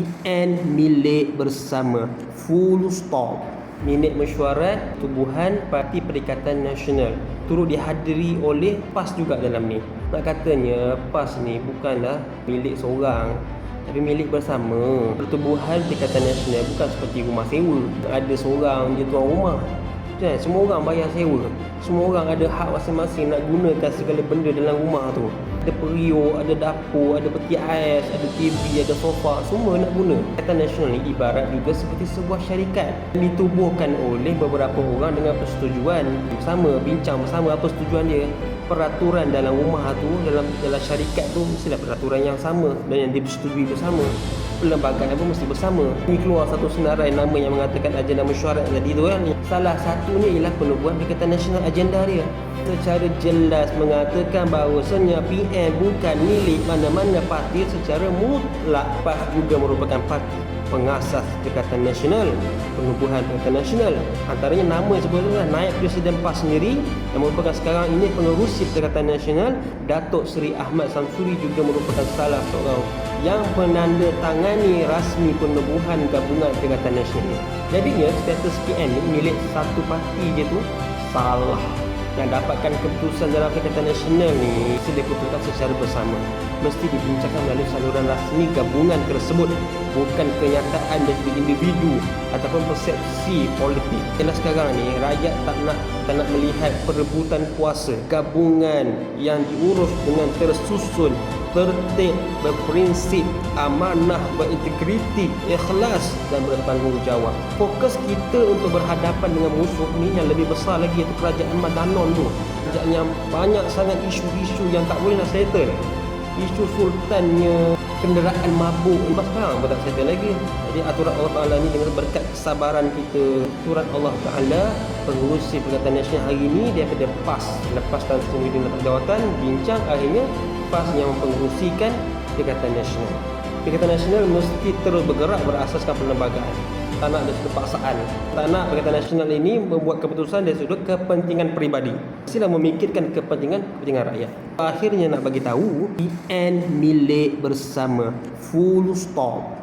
PN milik bersama, full stop. Minit mesyuarat tubuhan Parti Perikatan Nasional turut dihadiri oleh PAS juga dalam ni. Nak katanya PAS ni bukanlah milik seorang, tapi milik bersama. Pertubuhan Perikatan Nasional bukan seperti rumah sewa. Ada seorang je tuan rumah. Semua orang bayar sewa. Semua orang ada hak masing-masing nak gunakan segala benda dalam rumah tu. Ada periuk, ada dapur, ada peti ais, ada TV, ada sofa, semua nak guna. Perikatan Nasional ni ibarat juga seperti sebuah syarikat ditubuhkan oleh beberapa orang dengan persetujuan bersama, bincang bersama apa setujuan dia. Peraturan dalam rumah tu, dalam syarikat tu mestilah peraturan yang sama dan yang dipersetujui bersama. Perlembagaan pun mesti bersama. Ini keluar satu senarai nama yang mengatakan agenda mesyuarat tadi tu kan. Salah satunya ialah penubuhan Perikatan Nasional agenda dia. Secara jelas mengatakan bahawasanya PM bukan milik mana-mana parti secara mutlak. PAS juga merupakan parti pengasas Perikatan Nasional, penubuhan Perikatan Nasional. Antaranya nama sebetulnya Naib Presiden PAS sendiri yang merupakan sekarang ini pengerusi Perikatan Nasional, Datuk Seri Ahmad Samsuri juga merupakan salah seorang yang menandatangani rasmi penubuhan gabungan Perikatan Nasional. Jadinya status PN ni milik satu parti je tu salah. Yang dapatkan keputusan dalam Perikatan Nasional ni mesti diputuskan secara bersama, mesti dibincangkan melalui saluran rasmi gabungan tersebut, bukan kenyataan dari individu ataupun persepsi politik. Karena sekarang ni rakyat tak nak melihat perebutan kuasa. Gabungan yang diurus dengan tersusun, tertib, berprinsip, amanah, berintegriti, ikhlas dan bertanggungjawab. Fokus kita untuk berhadapan dengan musuh ni yang lebih besar lagi, iaitu kerajaan Madanon tu. Kerajaan yang banyak sangat isu-isu yang tak boleh nak settle. Isu sultannya kenderaan mabuk lepas sekarang pun tak settle lagi. Jadi aturan Allah Ta'ala ni dengan berkat kesabaran kita, aturan Allah Ta'ala, pengurusi Perikatan Nasional hari ni daripada PAS, lepas Tan Sri Muhyiddin letak jawatan, bincang, akhirnya PAS yang mempengerusikan Perikatan Nasional. Perikatan Nasional mesti terus bergerak berasaskan perlembagaan. Tak nak ada sudut paksaan. Tak nak Perikatan Nasional ini membuat keputusan dari sudut kepentingan peribadi. Mestilah memikirkan kepentingan rakyat. Akhirnya nak bagi tahu, PN milik bersama, full stop.